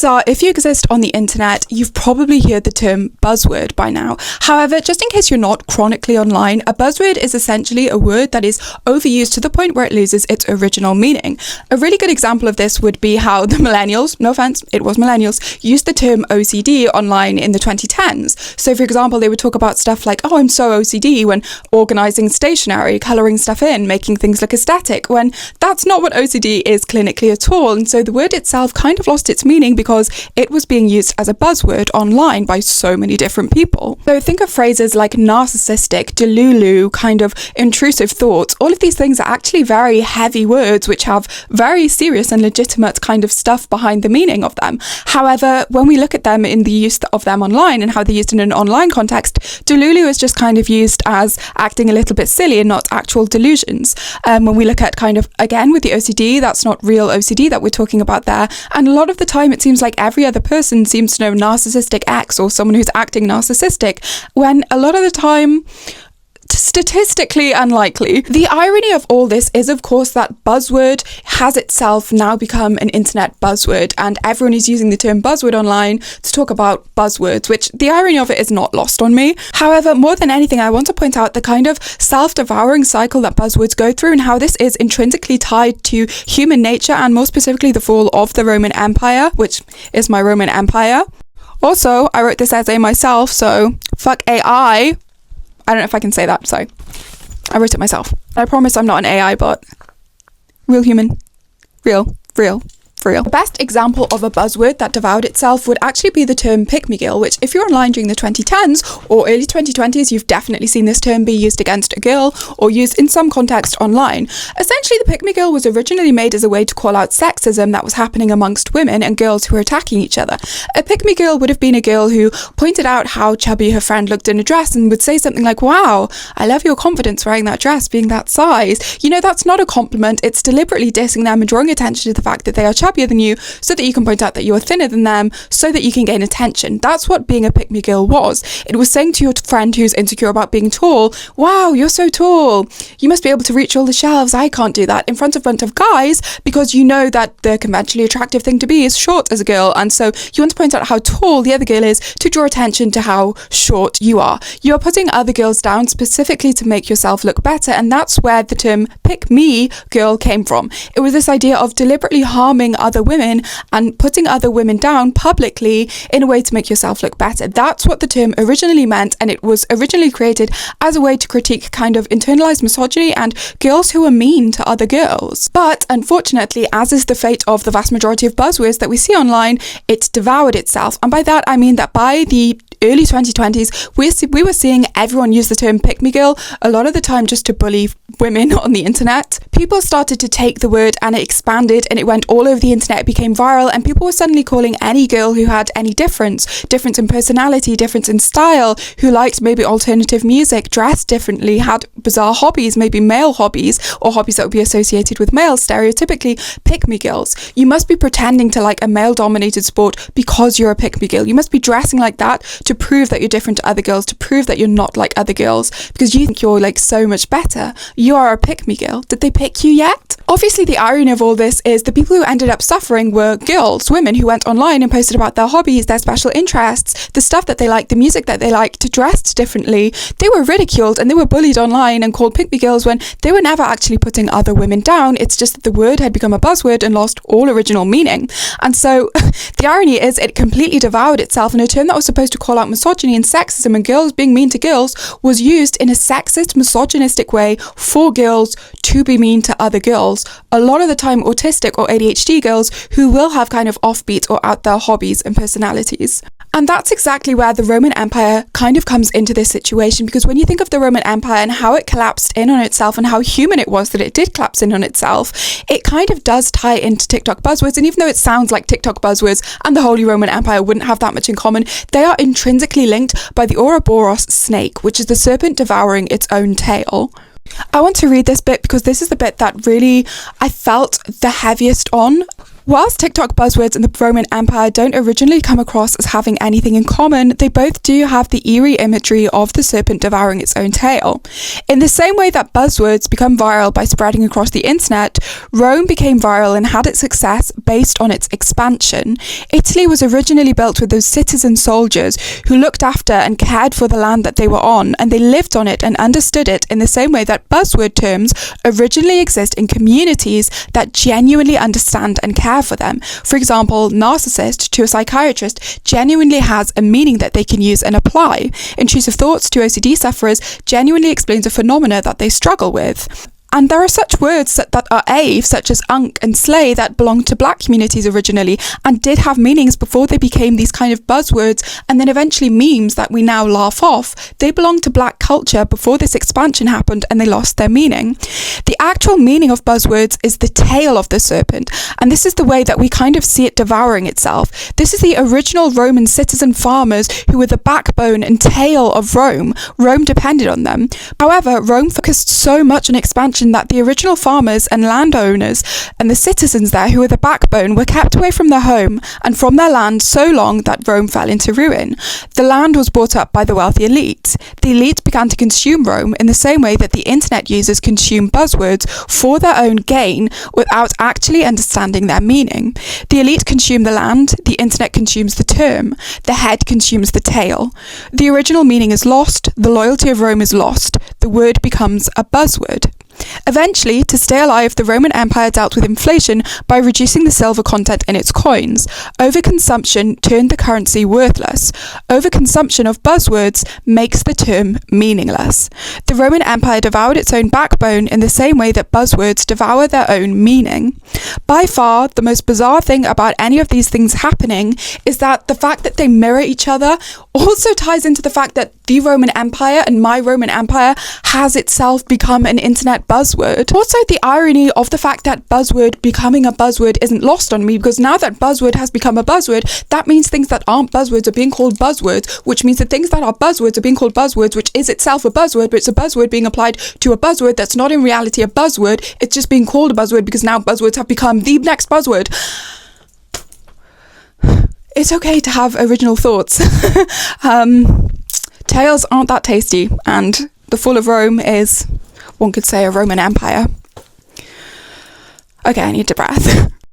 Chances are, if you exist on the internet, you've probably heard the term buzzword by now. However, just in case you're not chronically online, a buzzword is essentially a word that is overused to the point where it loses its original meaning. A really good example of this would be how the millennials, no offense, it was millennials, used the term OCD online in the 2010s. So for example, they would talk about stuff like, oh, I'm so OCD when organizing stationery, coloring stuff in, making things look aesthetic, when that's not what OCD is clinically at all. And so the word itself kind of lost its meaning because it was being used as a buzzword online by so many different people. So think of phrases like narcissistic, delulu, kind of intrusive thoughts. All of these things are actually very heavy words which have very serious and legitimate kind of stuff behind the meaning of them. However, when we look at them in the use of them online and how they're used in an online context, delulu is just kind of used as acting a little bit silly and not actual delusions. When we look at kind of, again, with the OCD, that's not real OCD that we're talking about there. And a lot of the time, it seems like every other person seems to know narcissistic X or someone who's acting narcissistic, when a lot of the time, statistically unlikely. The irony of all this is, of course, that buzzword has itself now become an internet buzzword, and everyone is using the term buzzword online to talk about buzzwords, which the irony of it is not lost on me. However, more than anything, I want to point out the kind of self-devouring cycle that buzzwords go through and how this is intrinsically tied to human nature, and more specifically the fall of the Roman Empire, which is my Roman Empire. Also, I wrote this essay myself, so fuck AI. I don't know if I can say that, so I wrote it myself. I promise I'm not an AI bot. Real human. Real. The best example of a buzzword that devoured itself would actually be the term pick-me-girl, which if you're online during the 2010s or early 2020s, you've definitely seen this term be used against a girl or used in some context online. Essentially, the pick-me-girl was originally made as a way to call out sexism that was happening amongst women and girls who were attacking each other. A pick-me-girl would have been a girl who pointed out how chubby her friend looked in a dress and would say something like, wow, I love your confidence wearing that dress, being that size. You know, that's not a compliment. It's deliberately dissing them and drawing attention to the fact that they are chubby than you, so that you can point out that you are thinner than them, so that you can gain attention. That's what being a pick-me-girl was. It was saying to your friend who's insecure about being tall, wow, you're so tall, you must be able to reach all the shelves, I can't do that, in front of a bunch of guys, because you know that the conventionally attractive thing to be is short as a girl, and so you want to point out how tall the other girl is to draw attention to how short you are. You are putting other girls down specifically to make yourself look better, and that's where the term pick-me-girl came from. It was this idea of deliberately harming other women and putting other women down publicly in a way to make yourself look better. That's what the term originally meant, and it was originally created as a way to critique kind of internalized misogyny and girls who are mean to other girls. But unfortunately, as is the fate of the vast majority of buzzwords that we see online, it devoured itself. And by that I mean that by the early 2020s, we were seeing everyone use the term pick-me-girl, a lot of the time just to bully women on the internet. People started to take the word and it expanded and it went all over the internet, it became viral, and people were suddenly calling any girl who had any difference in personality, difference in style, who liked maybe alternative music, dressed differently, had bizarre hobbies, maybe male hobbies, or hobbies that would be associated with males, stereotypically pick-me-girls. You must be pretending to like a male-dominated sport because you're a pick-me-girl. You must be dressing like that to prove that you're different to other girls, to prove that you're not like other girls, because you think you're like so much better. You are a pick-me-girl. Did they pick you yet? Obviously, the irony of all this is the people who ended up suffering were girls, women who went online and posted about their hobbies, their special interests, the stuff that they liked, the music that they liked, dressed differently. They were ridiculed and they were bullied online and called pick-me-girls when they were never actually putting other women down. It's just that the word had become a buzzword and lost all original meaning. And so the irony is it completely devoured itself, and a term that was supposed to call out misogyny and sexism and girls being mean to girls was used in a sexist, misogynistic way for girls to be mean to other girls. A lot of the time autistic or ADHD girls who will have kind of offbeat or out there hobbies and personalities. And that's exactly where the Roman Empire kind of comes into this situation, because when you think of the Roman Empire and how it collapsed in on itself and how human it was that it did collapse in on itself, it kind of does tie into TikTok buzzwords. And even though it sounds like TikTok buzzwords and the Holy Roman Empire wouldn't have that much in common, they are intrinsically linked by the Ouroboros snake, which is the serpent devouring its own tail. I want to read this bit because this is the bit that really I felt the heaviest on. Whilst TikTok buzzwords and the Roman Empire don't originally come across as having anything in common, they both do have the eerie imagery of the serpent devouring its own tail. In the same way that buzzwords become viral by spreading across the internet, Rome became viral and had its success based on its expansion. Italy was originally built with those citizen soldiers who looked after and cared for the land that they were on, and they lived on it and understood it in the same way that buzzword terms originally exist in communities that genuinely understand and care for them. For example, narcissist to a psychiatrist genuinely has a meaning that they can use and apply. Intrusive thoughts to OCD sufferers genuinely explains a phenomena that they struggle with. And there are such words that are ave, such as unk and slay, that belonged to black communities originally and did have meanings before they became these kind of buzzwords and then eventually memes that we now laugh off. They belonged to black culture before this expansion happened and they lost their meaning. The actual meaning of buzzwords is the tail of the serpent, and this is the way that we kind of see it devouring itself. This is the original Roman citizen farmers who were the backbone and tail of Rome. Rome depended on them. However, Rome focused so much on expansion that the original farmers and landowners and the citizens there who were the backbone were kept away from their home and from their land so long that Rome fell into ruin. The land was bought up by the wealthy elite. The elite began to consume Rome in the same way that the internet users consume buzzwords for their own gain without actually understanding their meaning. The elite consume the land, the internet consumes the term, the head consumes the tail. The original meaning is lost, the loyalty of Rome is lost, the word becomes a buzzword. Eventually, to stay alive, the Roman Empire dealt with inflation by reducing the silver content in its coins. Overconsumption turned the currency worthless. Overconsumption of buzzwords makes the term meaningless. The Roman Empire devoured its own backbone in the same way that buzzwords devour their own meaning. By far, the most bizarre thing about any of these things happening is that the fact that they mirror each other also ties into the fact that the Roman Empire and my Roman Empire has itself become an internet buzzword. Also, the irony of the fact that buzzword becoming a buzzword isn't lost on me, because now that buzzword has become a buzzword, that means things that aren't buzzwords are being called buzzwords, which means that things that are buzzwords are being called buzzwords, which is itself a buzzword, but it's a buzzword being applied to a buzzword that's not in reality a buzzword. It's just being called a buzzword because now buzzwords have become the next buzzword. It's okay to have original thoughts. Tails aren't that tasty, and the fall of Rome is, one could say, a Roman Empire. Okay, I need to breath.